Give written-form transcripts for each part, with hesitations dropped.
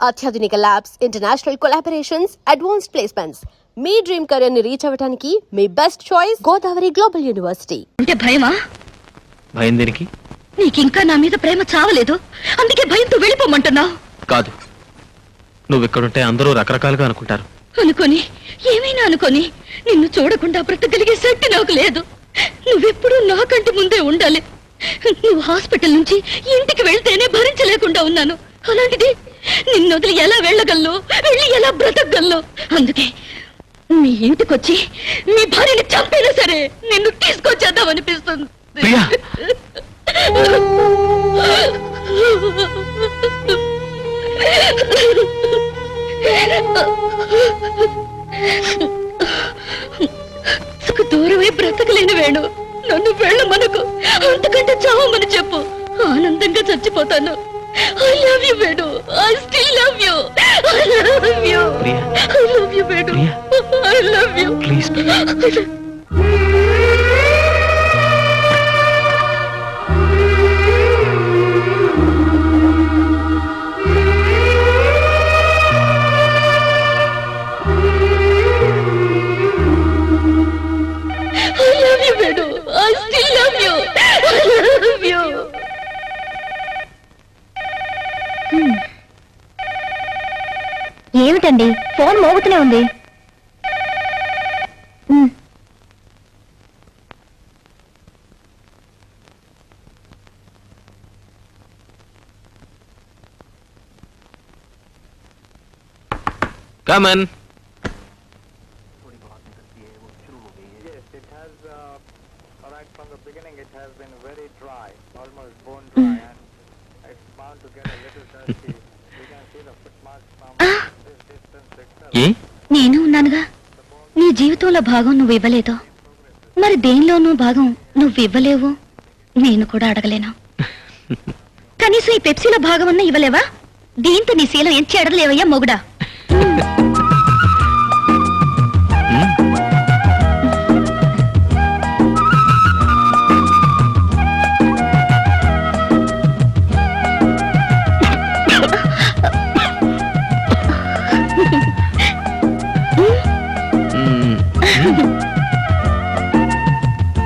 అత్యాధునిక labs, international collaborations, advanced placements. మీ dream career ని రీచ్ అవ్వడానికి మీ best choice Godavari global university. అంటే భయమా? భయం దేనికి? నీకింకా నా మీద ప్రేమ చావలేదు, అందుకే భయంతో వెళ్ళిపోమంటున్నావు. కాదు, నువ్వు ఇక్కడుంటే అందరూ రకరకాలుగా అనుకుంటారు. అనుకొని ఏమైనా అనుకొని నిన్ను చూడకుండా బ్రతకగలిగే శక్తి నాకు లేదు. నువ్వెప్పుడూ నాకంటి ముందే ఉండాలి. నువ్వు హాస్పిటల్ నుంచి ఇంటికి వెళ్తేనే భరించలేకుండా ఉన్నాను. అలాంటిది నిన్ను వదిలి ఎలా వెళ్ళగలను, వెళ్ళి ఎలా బ్రతకగలను? అందుకే మీ ఇంటికొచ్చి మీ భార్యని చంపైనా సరే నిన్ను తీసుకొచ్చేద్దామనిపిస్తుంది. ప్రియా, దూరమే బ్రతకలేని వేణు, నన్ను వెళ్ళమనకు, అంతకంటే చావమని చెప్పు. ఆనందంగా చచ్చిపోతాను. I love you, Venu. I still love you. I love you. I love you, Venu. I love you. Please. ఏమిటండి ఫోన్ మోగుతూనే ఉంది? Come in. Yes, it has, right from the beginning it has been very dry, almost bone dry, and it's bound to get a little dusty. You can see the footmarks from this distance itself. ఏ? నేను ఉన్నానుగా. నీ జీవితంలో భాగం నువ్వు ఇవ్వలేదు, మరి దేనిలోనూ భాగం నువ్వు ఇవ్వలేవు. నేను కూడా అడగలేను. కనీసం ఈ పెప్సీలో భాగం అన్నా ఇవ్వలేవా? దీంతో నీ శీలం ఏం చెడలేవయ్యా మొగుడా.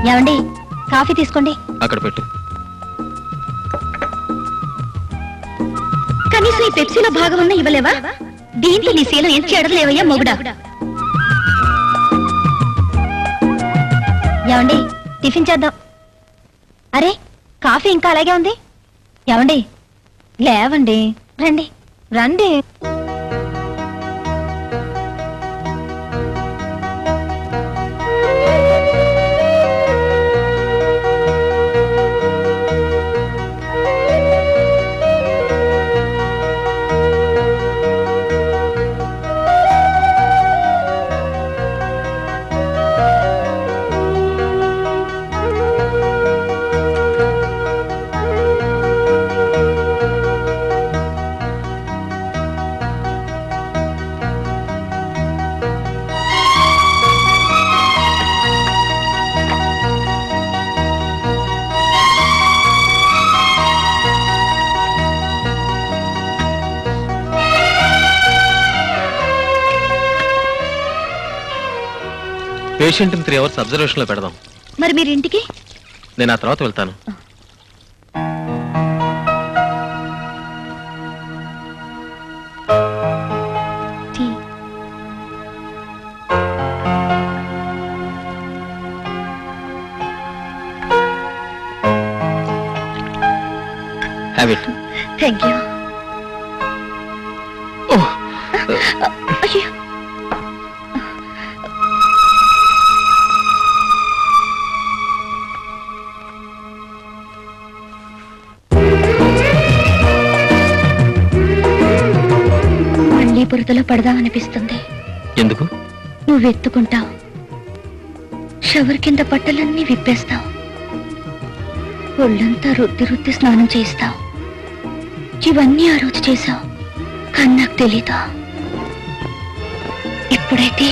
ఏమండి, కాఫీ తీసుకోండి. అక్కడ పెట్టు. కనీసం ఈ పెప్సీలో భాగం అన్నా ఇవ్వలేవా? దీంతో నీ శీలం ఏం చెడలేవయ్యా మొగుడా. ఏమండి, టిఫిన్ చేద్దాం. అరే, కాఫీ ఇంకా అలాగే ఉంది. ఏమండి, లేవండి, రండి రండి. పేషెంట్ 3 hours అబ్జర్వేషన్ లో పెడదాం. మరి మీరు ఇంటికి? నేను ఆ తర్వాత వెళ్తాను. Have it. Thank you. అయ్యో, బురదలో పడదామనిపిస్తుంది. ఎందుకు? నువ్వెత్తుకుంటావు, షవర్ కింద బట్టలన్నీ విప్పేస్తావు, ఒళ్ళంతా రుద్ది రుద్ది స్నానం చేస్తావు. ఇవన్నీ ఆ రోజు చేశావు, కానీ నాకు తెలీదా. ఇప్పుడైతే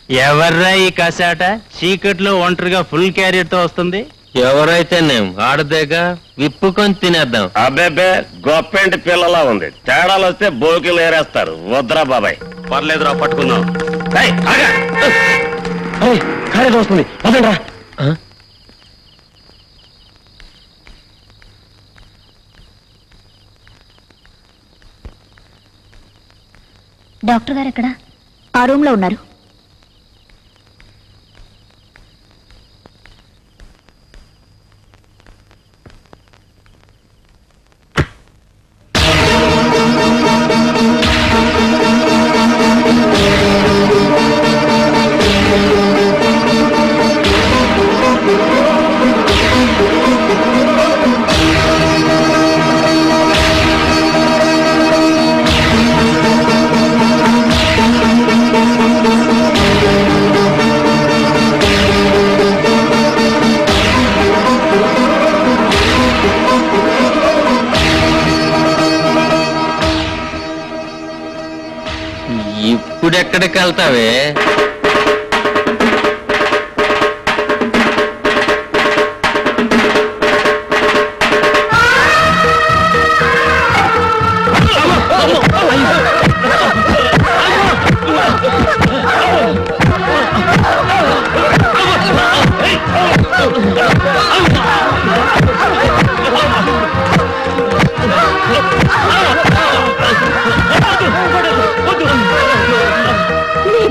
ఎవర్రా ఈ కసాట చీకట్లో ఒంటరిగా ఫుల్ క్యారియర్ తో వస్తుంది? ఎవరైతే నేను ఆడదేగా విప్పుకొని తినేద్దాం. అబ్బే గొప్పెంటి పిల్లలా ఉంది. తేడాలు వస్తే బోకిలు ఏరేస్తారు. వద్దురా బాబాయ్. పర్లేదురా పట్టుకుందాం. కారేజ్ వస్తుంది వదండ్రా. డాక్టర్ గారు ఎక్కడ? ఆ రూమ్ లో ఉన్నారు. ఇప్పుడెక్కడికి వెళ్తావే?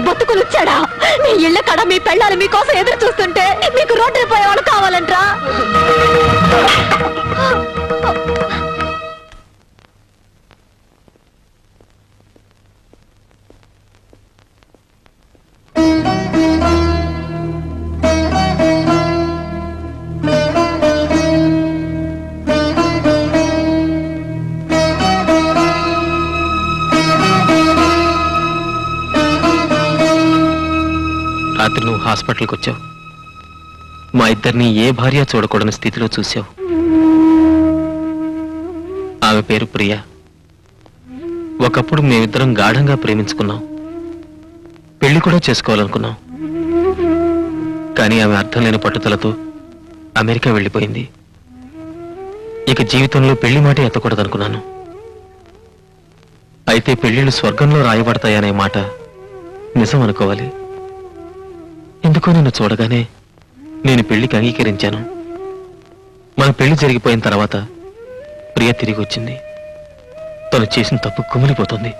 బతుకులుచ్చాడా? మీ ఇళ్ళ కడ మీ పెళ్ళాలు మీకోసం ఎదురు చూస్తుంటే మీకు రోడ్డు పోయేవాళ్ళు కావాలంట్రా? రాత్రి నువ్వు హాస్పిటల్కి వచ్చావు. మా ఇద్దరిని ఏ భార్య చూడకూడని స్థితిలో చూసావు. ఆమె పేరు ప్రియ. ఒకప్పుడు మేమిద్దరం గాఢంగా ప్రేమించుకున్నాం. పెళ్లి కూడా చేసుకోవాలనుకున్నాం. కానీ ఆమె అర్థం లేని పట్టుదలతో అమెరికా వెళ్ళిపోయింది. ఇక జీవితంలో పెళ్లి మాట ఎత్తకూడదనుకున్నాను. అయితే పెళ్లిళ్ళు స్వర్గంలో రాయబడతాయనే మాట నిజం అనుకోవాలి. ఎందుకో నిన్ను చూడగానే నేను పెళ్లికి అంగీకరించాను. మన పెళ్లి జరిగిపోయిన తర్వాత ప్రియ తిరిగి వచ్చింది. తను చేసిన తప్పు కుమిలిపోతుంది.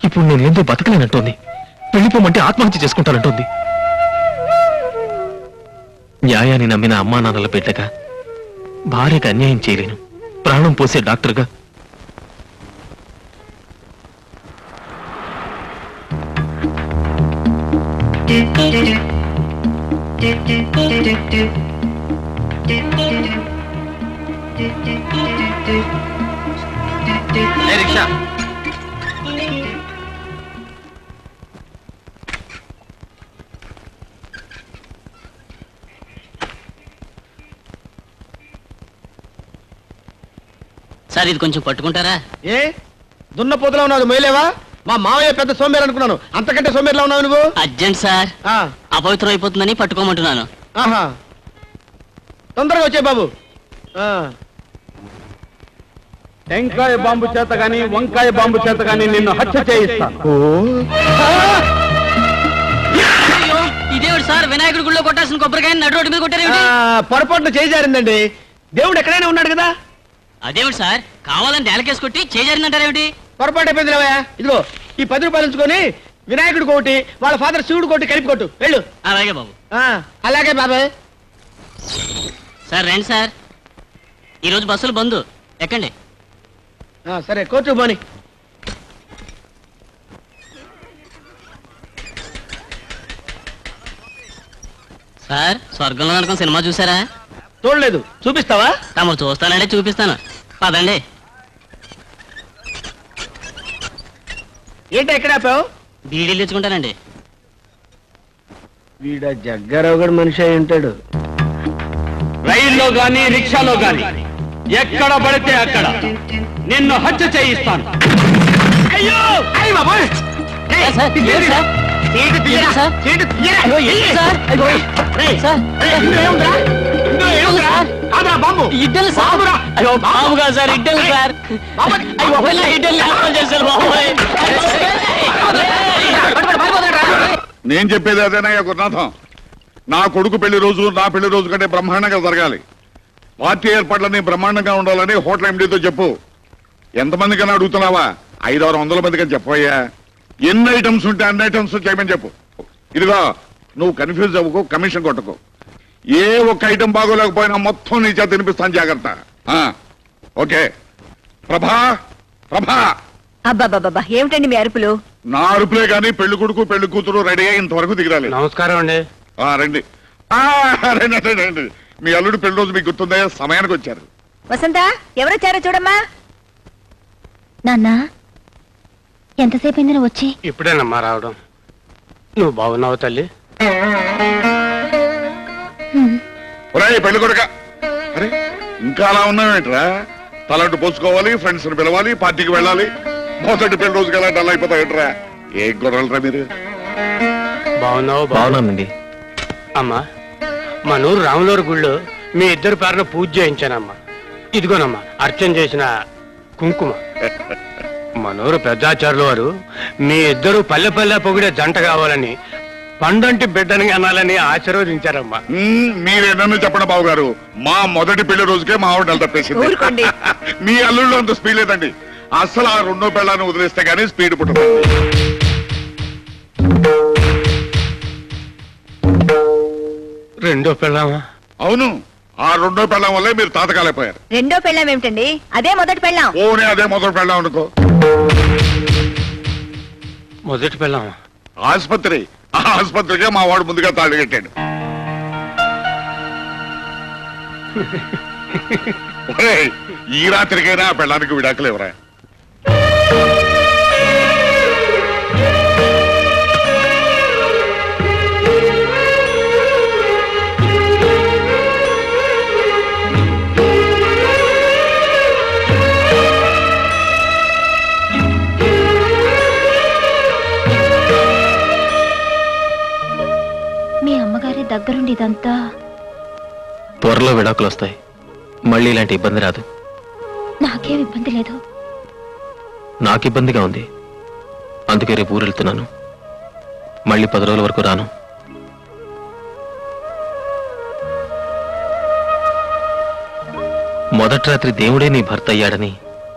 ఇప్పుడు నేను ఎందుకు బతకలేనంటోంది. పెళ్లిపోమంటే ఆత్మహత్య చేసుకుంటానంటోంది. న్యాయాన్ని నమ్మిన అమ్మా నాన్నల బిడ్డగా భార్యకు అన్యాయం చేయలేను. ప్రాణం పోసే డాక్టర్గా రిక్షా సార్ ఇది కొంచెం పట్టుకుంటారా? ఏ దున్నపోతులా ఉన్నావు, మొయ్యలేవా? మా మావయ్య పెద్ద సోమేరు అనుకున్నాను, అంతకంటే సోమేరులా ఉన్నావు నువ్వు. అర్జెంట్ సార్, ఆ, అపవిత్రం అయిపోతుందని పట్టుకోమంటున్నాను. ఆహా, తొందరగా వచ్చే బాబు. టెంకాయ బాంబు చేత గాని వంకాయ బాంబు చేత గాని నిన్ను హత్య చేయిస్తాను. ఇదేవిడు సార్, వినాయకుడి గుళ్ళో కొట్టాల్సిన కొబ్బరికాయ నడు రోడ్డు మీద కొట్టారేమిటి? పొరపాటున చేజారిందండి. దేవుడు ఎక్కడైనా ఉన్నాడు కదా. అదేవిడు సార్, కావాలని నేలకేసి కొట్టి చేజారిందంటారేమిటి? పొరపాటు అయిపోయింది రావయ్య. ఇదిగో ఈ 10 రూపాయలు ఉంచుకొని వినాయకుడికి ఒకటి, వాళ్ళ ఫాదర్ శివుడు ఒకటి కలిపి కొట్టు, వెళ్ళు. అలాగే బాబు. అలాగే బాబాయ్. సార్ రండి సార్, ఈరోజు బస్సులు బంద్, ఎక్కండి. సరే కోర్టు పోని. సార్, స్వర్గంలో నరకం సినిమా చూసారా? చూడలేదు, చూపిస్తావా? తమరు చూస్తానంటే చూపిస్తాను, పదండి. ఏంటి ఎక్కడ ఆపావు? బీడీలు తెచ్చుకుంటానండి. వీడ జగ్గారావు గడు మనిషి అయి ఉంటాడు. రైల్లో గాని రిక్షాలో గాని ఎక్కడ పడితే అక్కడ నిన్ను హత్య చేయిస్తాను. అయ్యో అయ్య బాబోయ్. సార్, సార్, ఏం సార్? సీటు తీయరా సార్? సీటు తీయరా అయ్యో, ఏంటి సార్? అయ్యో, రేయ్, సార్. రేయ్, ఇందులో ఏముందిరా? ఇందులో ఏముందిరా? కాదురా బాంబు ఇడ్డలు సార్. బాంబురా. అయ్యో బాబుగా సార్ ఇడ్డలు సార్. బాంబు. అయ్యో పిల్ల ఇడ్డలు లేకపోతే చేశారు బాబోయ్. పట్టుకోండి, పారిపోతాడురా. నేను చెప్పేది అదేనయ్యా గురునాథం. నా కొడుకు పెళ్లి రోజు నా పెళ్లి రోజు కంటే బ్రహ్మాండంగా జరగాలి. పార్టీ ఏర్పాట్లన్నీ బ్రహ్మాండంగా ఉండాలని హోటల్ ఎండీతో చెప్పు. ఎంతమందికైనా అడుగుతున్నావా? 500-600 మందికని చెప్పయ్యా. ఎన్ని ఐటమ్స్ ఉంటే అన్ని ఐటమ్స్ చేయమని చెప్పు. ఇదిగో నువ్వు కన్ఫ్యూజ్ అవ్వకు, కమిషన్ కొట్టకు. ఏ ఒక్క ఐటమ్ బాగోలేకపోయినా మొత్తం నీ చేత తినిపిస్తాను, జాగ్రత్త. ఓకే. ప్రభా ప్రభా అబ్బాబాబా ఏమిటండి మీ అరుపులు? నా అరుపులే గాని పెళ్లి కొడుకు పెళ్లి కూతురు రెడీ అయ్యి ఇంతవరకు దిగరాలి. నమస్కారం అండి. రండి. రండి రండి, రండి. మీ అల్లుడు పెళ్లి రోజు మీకు గుర్తుందే, సమయానికి వచ్చారు. వసంత ఎవరొచ్చారో చూడమ్మా. నాన్న ఎంతసేపు అయింది నువ్వు వచ్చి? ఇప్పుడేనమ్మా రావడం. నువ్వు బాగున్నావు తల్లి? ఒరేయ్ పెళ్లి కొడుక, అరే ఇంకా అలా ఉన్నావేంట్రా? తలంటు పోసుకోవాలి, ఫ్రెండ్స్ ని పిలవాలి, పార్టీకి వెళ్ళాలి. మొదటి పెళ్లి రోజుకి ఎలా డల్ అయిపోతావేంట్రా? ఏ గొడవలరా మీరు? బాగున్నావు? బాగున్నానండి. అమ్మా, మా నూరు రాములూరు గుళ్ళో మీ ఇద్దరు పేరున పూజ చేయించానమ్మా. ఇదిగోనమ్మా అర్చన చేసిన కుంకుమ. మనూరు పెద్దాచారులు వారు మీ ఇద్దరు పల్లె పల్లె పొగిడే జంట కావాలని, పండంటి బిడ్డని అనాలని ఆశీర్వదించారమ్మా. మీరేనన్ను చెప్పండి బాబు గారు, మా మొదటి పెళ్లి రోజుకే మా ఆవిడ తప్పేసింది. ఊరుకోండి. మీ అల్లుళ్ళు అంత స్పీడ్ లేదండి. అసలు ఆ రెండో పెళ్ళాన్ని వదిలేస్తే గానీ స్పీడ్ పుట్టదు. రెండో పెళ్ళామా? అవును, ఆ రెండో పెళ్ళం వల్లే మీరు తాతకాలైపోయారు. రెండో పెళ్ళాం ఏమిటండి? అదే మొదటి పెళ్ళాం. ఓనే అదే మొదటి పెళ్ళం అనుకో. మొదటి పెళ్ళామా? ఆసుపత్రి, ఆ ఆసుపత్రికే మా వాడు ముందుగా తాళి కట్టాడు. ఒరేయ్, ఈ రాత్రికైనా ఆ పెళ్ళానికి విడాకులు ఎవరా? మీ అమ్మగారి దగ్గరుండి ఇదంతా త్వరలో విడాకులు వస్తాయి. మళ్ళీ ఇలాంటి ఇబ్బంది రాదు. నాకేం ఇబ్బంది లేదు. నాకు ఇబ్బందిగా ఉంది. అందుకే రేపు ఊరు వెళ్తున్నాను. మళ్ళీ 10 రోజుల వరకు రాను. మొదటి రాత్రి దేవుడే నీ భర్త అయ్యాడని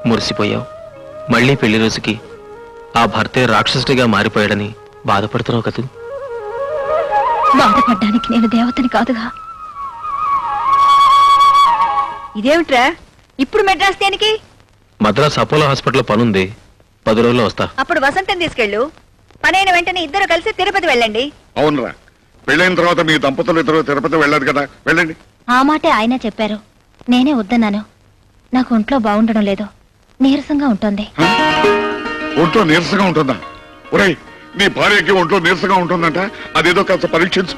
మురిసిపోయావు. మళ్ళీ పెళ్లి రోజుకి ఆ భర్తే రాక్షసుడిగా మారిపోయాడని బాధపడుతున్నావు కదూ. బాధపడ్డానికి నేను దేవతని కాదుగా. ఇదేమిట్రా ఇప్పుడు మెడ్రాస్ దేనికి? మద్రాస్ అపోలో హాస్పిటల్లో పనుంది. 10 రోజుల్లో వస్తా. అప్పుడు వసంతం తీసుకెళ్ళు. పనైన వెంటనే ఇద్దరు కలిసి తిరుపతి వెళ్ళండి. అవునరా, పెళ్ళైన తర్వాత మీ దంపతులు ఇద్దరు తిరుపతి వెళ్ళారు కదా, వెళ్ళండి. ఆ మాటే ఆయన చెప్పారు. నేనే వద్దన్నాను. నాకు ఒంట్లో బాగుండడం లేదు. నీరసంగా ఉంటుంది. ఒంట్లో నీరసంగా ఉంటుందా? ఒరేయ్, నీ భార్యకి ఒంట్లో నీరసంగా ఉంటుందంట. అదేదో కాస్త పరీక్షించు.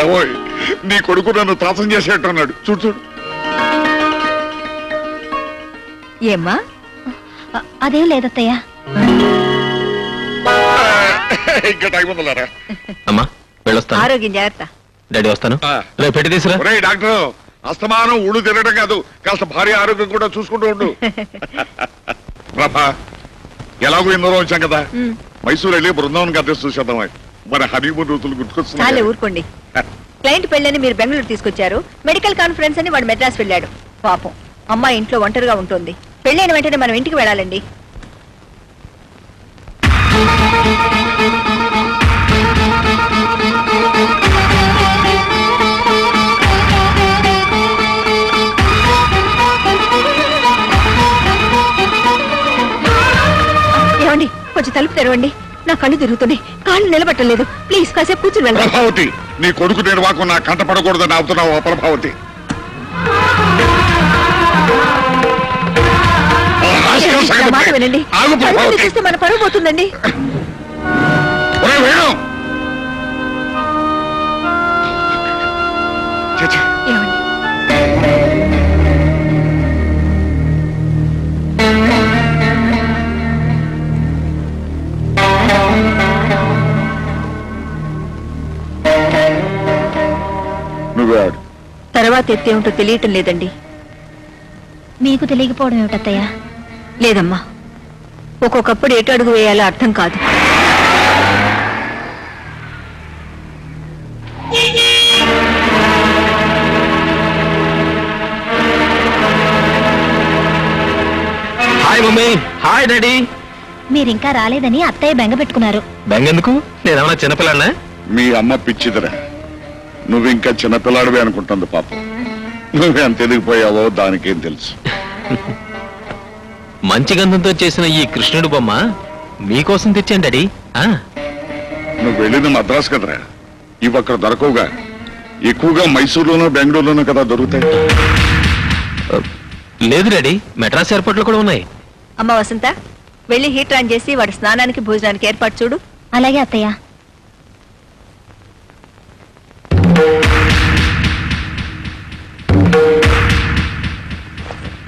ఏవోయ్, నీ కొడుకు నన్ను త్రాసం చేసేట్టున్నాడు. చూడు చూడు. ఏమ్మా? అదేం లేదత్తయ్య. ఇంకా టైం ఉందలారా. అమ్మా వెళ్ళొస్తాను. ఆరోగ్యం జాగ్రత్త. డాడీ వస్తాను. రేపు పెట్టి తీసురా. ఒరేయ్ డాక్టర్, అస్తమానం ఊళ్ళు తిరగడం కాదు, కాస్త భార్య ఆరోగ్యం కూడా చూసుకుంటూ ఉండు. ప్రభా, ఎలాగో ఎన్నో వచ్చాం కదా, మైసూరు వెళ్ళి బృందావన్ గద్దె చూసేద్దాం. మన హనీమూన్ రోజులు చాలే గుర్తుకొస్తున్నాయి. ఊరుకోండి. క్లయింట్ పెళ్ళని మీరు బెంగళూరు తీసుకొచ్చారు. మెడికల్ కాన్ఫరెన్స్ అని వాడు మెడ్రాస్ వెళ్ళాడు. పాపం అమ్మాయి ఇంట్లో ఒంటరిగా ఉంటుంది. పెళ్ళైన వెంటనే మనం ఇంటికి వెళ్ళాలండి. ఏమండి, కొంచెం తలుపు తెరవండి. నా కళ్ళు తిరుగుతున్నాయి, కాళ్ళు నిలబట్టలేదు. ప్లీజ్ కాసేపు కూర్చుని వెళ్ళండి. ప్రభావతి, నీ కొడుకు నిర్వాకం నా కంట పడకూడదని ఆపుతున్నావు. ప్రభావతి, నా మాట వినండి. ఆగు కళ్ళు ప్రభావతి. చూస్తే మన పరువు పోతుందండి. ఒరేయ్ వేణు, ఛీ, ఛీ. ఏమండి, తర్వాత ఎత్తేమిటో తెలియటం లేదండి. మీకు తెలియకపోవడం ఏమిటత్తయ్యా? లేదమ్మా, ఒక్కొక్కప్పుడు ఎటు అడుగు వేయాలో అర్థం కాదు. Hi mummy, hi daddy. మీరింకా రాలేదని అత్తయ్య బెంగ పెట్టుకున్నారు. బెంగెందుకు? నేనేమన్నా చిన్నపిల్లనా? మీ అమ్మ పిచ్చిదిరా, నువ్వు ఇంకా చిన్నపిల్లాడివే అనుకుంటుంది పాపం. నువ్వెంత ఎదిగిపోయావో దానికేం తెలుసు. మంచి గంధంతో చేసిన ఈ కృష్ణుడు బొమ్మ మీకోసం తెచ్చాను డాడీ. నువ్వు వెళ్ళింది మద్రాసు కదరా, ఇవి అక్కడ దొరకవుగా. ఎక్కువగా మైసూరులోనూ బెంగళూరులోనూ కదా దొరుకుతాయి. లేదు డాడీ, మెడ్రాస్ ఎయిర్పోర్ట్ లో కూడా ఉన్నాయి. అమ్మ వసంత, వెళ్ళి హీటర్ ఆన్ చేసి వాడి స్నానానికి భోజనానికి ఏర్పాటు చూడు. అలాగే అత్తయ్య.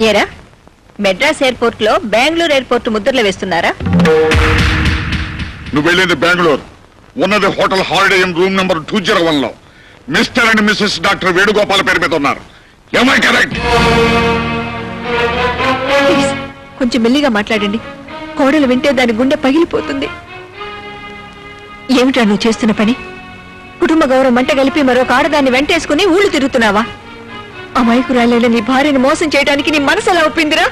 ఏరా, మెడ్రాస్ ఎయిర్పోర్ట్ లో బెంగళూరు ఎయిర్పోర్ట్ ముద్రలు వేస్తున్నారా? నువ్వు వెళ్ళింది బెంగళూరు, ఉన్నది hotel Holiday Inn room number 201 లో. Mr and Mrs doctor Venugopal పేరు మీద ఉన్నారు. Am I correct? ప్లీజ్, కొంచెం మెల్లిగా మాట్లాడండి. కోడలు వింటే దాని గుండె పగిలిపోతుంది. ఏమిటా నువ్వు చేస్తున్న పని? కుటుంబ గౌరవం మంట కలిపి మరొక ఆడదాన్ని వెంటేసుకుని ఊళ్ళు తిరుగుతున్నావా? అమాయకురాలైన నీ భార్యను మోసం చేయడానికి నీ మనసు ఎలా ఒప్పిందిరా?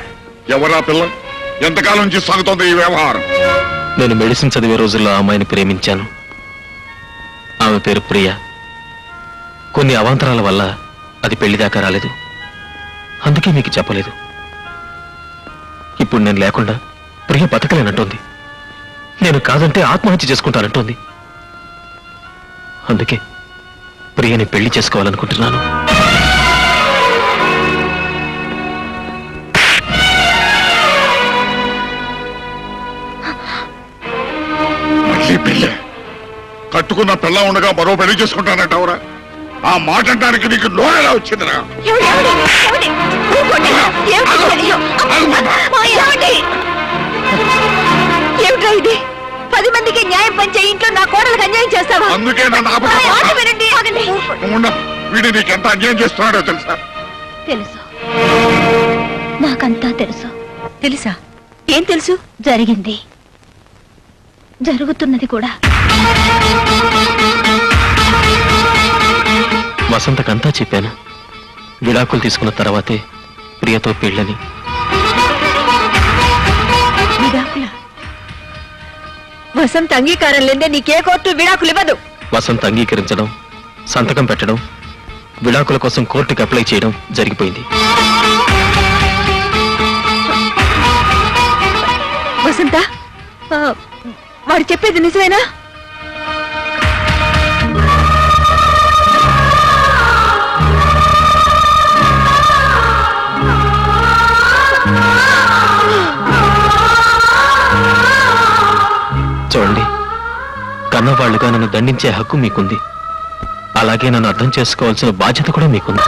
ఎవరా పిల్ల? ఎంతకాలం నుంచి సాగుతోంది ఈ వ్యవహారం? నేను మెడిసిన్ చదివే రోజుల్లో ఆ అమ్మాయిని ప్రేమించాను. ఆమె పేరు ప్రియ. కొన్ని అవాంతరాల వల్ల అది పెళ్లి దాకా రాలేదు. అందుకే మీకు చెప్పలేదు. ఇప్పుడు నేను లేకుండా ప్రియ బతకలేనంటోంది. నేను కాదంటే ఆత్మహత్య చేసుకుంటానంటోంది. అందుకే ప్రియని పెళ్లి చేసుకోవాలనుకుంటున్నాను. మళ్ళీ పెళ్ళి? కట్టుకున్న పిల్ల ఉండగా మరో పెళ్లి చేసుకుంటానంటావురా? ఆ మాట అంటానికి నీకు నోరెలా వచ్చిందిరా? ఏమిట్రా ఇది? 10 మందికి న్యాయం పంచే ఇంట్లో నా కోడలకు అన్యాయం చేస్తావా? అందుకే నన్ను వీడు నీకెంత అన్యాయం చేస్తున్నాడో తెలుసా? తెలుసు, నాకంతా తెలుసు. తెలుసా? ఏం తెలుసు? జరిగింది, జరుగుతున్నది కూడా. వసంతకంతా చెప్పాను. విడాకులు తీసుకున్న తర్వాతే ప్రియతో పెళ్ళని. విడాకులా? వసంత అంగీకారం లేదే నీకే కోర్టు విడాకులు ఇవ్వదు. వసంత అంగీకరించడం, సంతకం పెట్టడం, విడాకుల కోసం కోర్టుకి అప్లై చేయడం జరిగిపోయింది. వసంత, వాడు చెప్పేది నిజమేనా? చూడండి, కన్నవాళ్లుగా నన్ను దండించే హక్కు మీకుంది. అలాగే నన్ను అర్థం చేసుకోవాల్సిన బాధ్యత కూడా మీకుంది.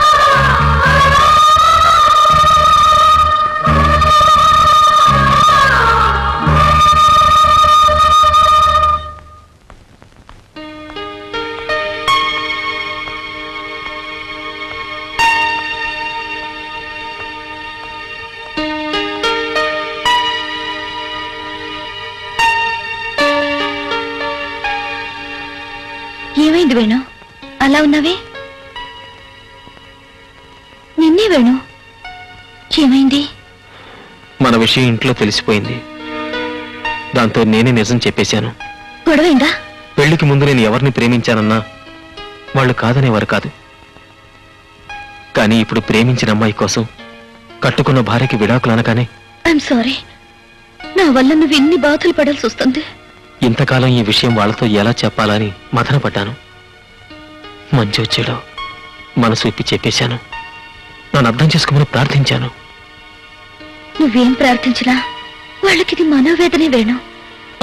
ఏమైంది వేణు, అలా ఉన్నావే? నిన్నే వేణు, ఏమైంది? మన విషయం ఇంట్లో తెలిసిపోయింది. దాంతో నేనే నిజం చెప్పేశాను. గొడవైందా? పెళ్లికి ముందు నేను ఎవరిని ప్రేమించానన్నా వాళ్ళు కాదనేవారు కాదు. కానీ ఇప్పుడు ప్రేమించిన అమ్మాయి కోసం కట్టుకున్న భార్యకి విడాకులు అనగానే ఐఎమ్ సారీ, నా వల్ల నువ్వు ఎన్ని బాధలు పడాల్సి వస్తుంది. ఇంతకాలం ఈ విషయం వాళ్ళతో ఎలా చెప్పాలని మదన పడ్డాను. మంచి వచ్చేలో మనసు ఇప్పి చెప్పేశాను. నన్ను అర్థం చేసుకోమని ప్రార్థించాను. నువ్వేం ప్రార్థించినా వాళ్ళకిది మనోవేదనే వేణు.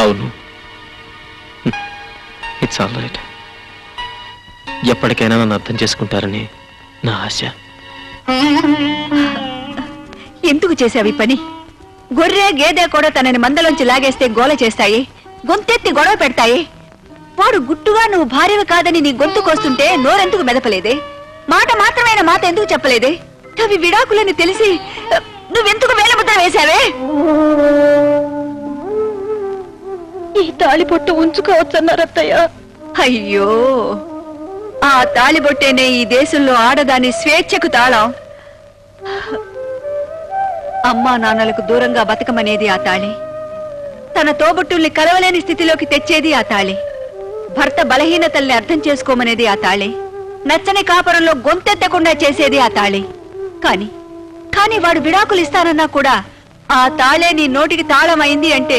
అవును, ఇట్స్ ఆల్ రైట్. ఎప్పటికైనా నన్ను అర్థం చేసుకుంటారని నా ఆశ. ఎందుకు చేసావి పని? గొర్రె గేదె కూడా తనని మందలోంచి లాగేస్తే గోల చేస్తాయి, గొంతెత్తి గొడవ పెడతాయి. వాడు గుట్టుగా నువ్వు భార్యవి కాదని నీ గొంతు కోస్తుంటే నోరెందుకు మెదపలేదే? మాట మాత్రమైన మాట ఎందుకు చెప్పలేదే? అవి విడాకులని తెలిసి నువ్వెందుకు వేలముద్ర వేశావే? ఈ తాళిబొట్టు ఉంచుకోవచ్చన్నారత్తయ్య. అయ్యో, ఆ తాళిబొట్టేనే ఈ దేశంలో ఆడదాని స్వేచ్ఛకు తాళం. అమ్మా నాన్నలకు దూరంగా బతకమనేది ఆ తాళి. తన తోబుట్టుల్ని కలవలేని స్థితిలోకి తెచ్చేది ఆ తాళి. భర్త బలహీనతల్ని అర్థం చేసుకోమనేది ఆ తాళి. నచ్చని కాపురంలో గొంతెత్తకుండా చేసేది ఆ తాళి. కానీ వాడు విడాకులు ఇస్తానన్నా కూడా ఆ తాళే నీ నోటికి తాళం అయింది అంటే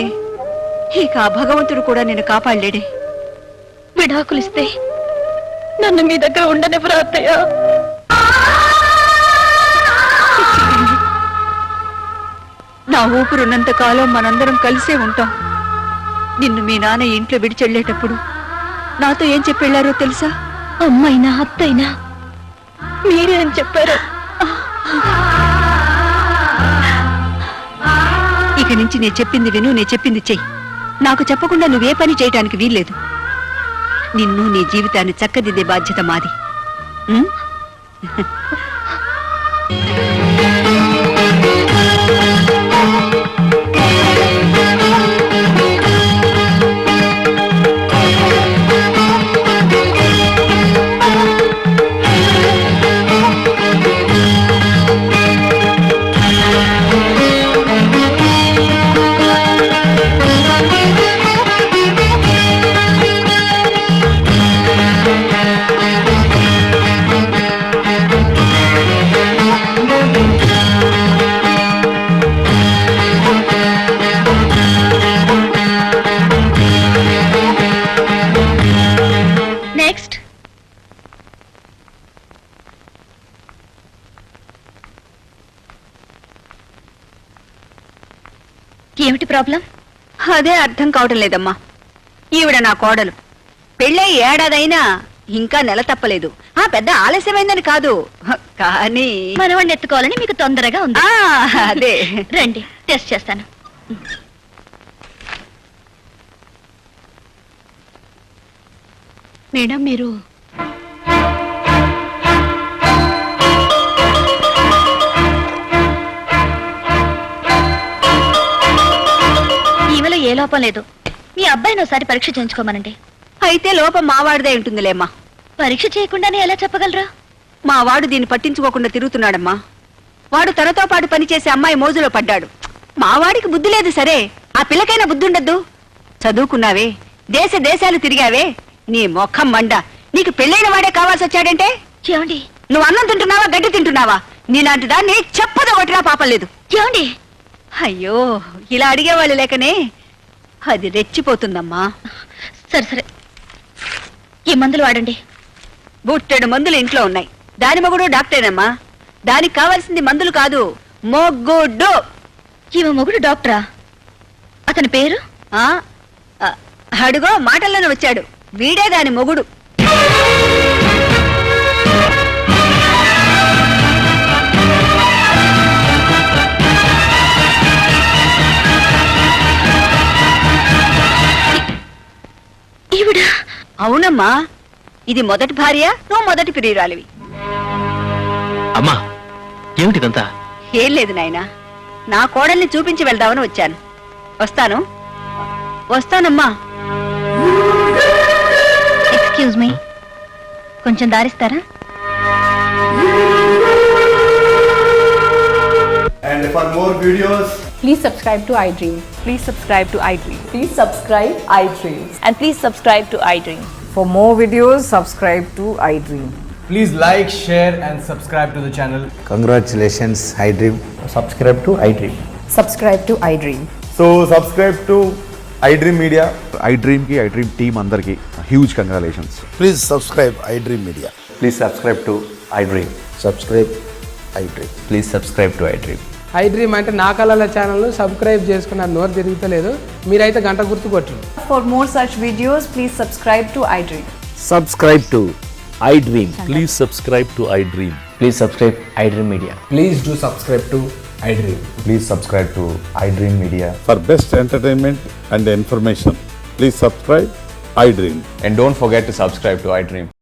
ఇక ఆ భగవంతుడు కూడా నేను కాపాడలేడే. విడాకులిస్తే నన్ను మీ దగ్గర ఉండనివ్వరా అత్తయ్య? నా ఊపిరున్నంత కాలం మనందరం కలిసే ఉంటాం. నిన్ను మీ నాన్న ఇంట్లో విడిచెళ్ళేటప్పుడు నాతో ఏం చెప్పెళ్లారో తెలుసా? అమ్మైనా అత్తైనా మీరే అని చెప్పారు. ఇక నుంచి నేను చెప్పింది విను, నేను చెప్పింది చెయ్యి. నాకు చెప్పకుండా నువ్వే పని చేయటానికి వీల్లేదు. నిన్ను నీ జీవితాన్ని చక్కదిద్దే బాధ్యత మాది. ఉం? నెక్స్ట్. ఏమిటి ప్రాబ్లం? అదే అర్థం కావటం లేదమ్మా. ఈవిడ నా కోడలు. పెళ్ళై ఏడాదైనా ఇంకా నెల తప్పలేదు. పెద్ద ఆలస్యమైందని కాదు, కానీ మనవాడిని ఎత్తుకోవాలని మీకు తొందరగా ఉంది. అదే రండి, టెస్ట్ చేస్తాను. మేడం, మీరు ఈమెలో ఏ లోపం లేదు. మీ అబ్బాయిని ఒకసారి పరీక్ష చేయించుకోమనండి. అయితే లోపం మావాడిదే ఉంటుందిలేమ్మా. పరీక్ష చేయకుండానే ఎలా చెప్పగలరా? మా వాడు దీన్ని పట్టించుకోకుండా తిరుగుతున్నాడమ్మా. వాడు తనతో పాటు పనిచేసే అమ్మాయి మోజులో పడ్డాడు. మావాడికి బుద్ధి లేదు సరే, ఆ పిల్లకైనా బుద్ధి ఉండద్దు? చదువుకున్నావే, దేశాలు తిరిగావే, నీ మొఖం మండ. నీకు పెళ్ళైన వాడే కావాల్సి వచ్చాడంటే ఏమండి? నువ్వు అన్నం తింటున్నావా, గడ్డి తింటున్నావా? నీలాంటి దాన్ని చెప్పదు ఒకటిగా పాపం లేదు. ఏమండి? అయ్యో, ఇలా అడిగేవాళ్ళు లేకనే అది రెచ్చిపోతుందమ్మా. సరే, ఈ మందులు వాడండి. బుట్టెడు మందులు ఇంట్లో ఉన్నాయి. దాని మొగుడు డాక్టరేనమ్మా. దానికి కావాల్సింది మందులు కాదు, మొగ్గుడు. ఈమె మొగుడు డాక్టరా? అతని పేరు? అడుగో, మాటల్లోనే వచ్చాడు. వీడే దాని మొగుడు. ఈవిడ? అవునమ్మా, ఇది మొదటి భార్య, నువ్వు మొదటి ప్రియురాలివి. అమ్మా, ఏమిటిదంతా? ఏం లేదు నాయనా, నా కోడల్ని చూపించి వెళ్దామని వచ్చాను. వస్తానమ్మా. ఎక్స్క్యూజ్ మీ, కొంచెం దారిస్తారా? And for more videos, please subscribe to iDream. Please subscribe to iDream. Please subscribe iDream. And please subscribe to iDream. For more videos, subscribe to iDream. please like, share and subscribe to the channel. Congratulations, iDream. Subscribe to iDream. Subscribe to iDream. So subscribe to iDream Media. iDream ki iDream team andarki huge congratulations. Please subscribe iDream Media. Please subscribe to iDream. Subscribe iDream. Please subscribe to iDream. iDream అంటే నా కళల channel subscribe చేసుకున్న నోరు తిరుగుతలేదు. మీరైతే గంట గుర్తు కొట్టండి. For more such videos, please subscribe to iDream. Subscribe to iDream. Please subscribe to iDream. Please subscribe iDream Media. Please do subscribe to iDream. Please subscribe to iDream Media. For best entertainment and information, please subscribe iDream. And don't forget to subscribe to iDream.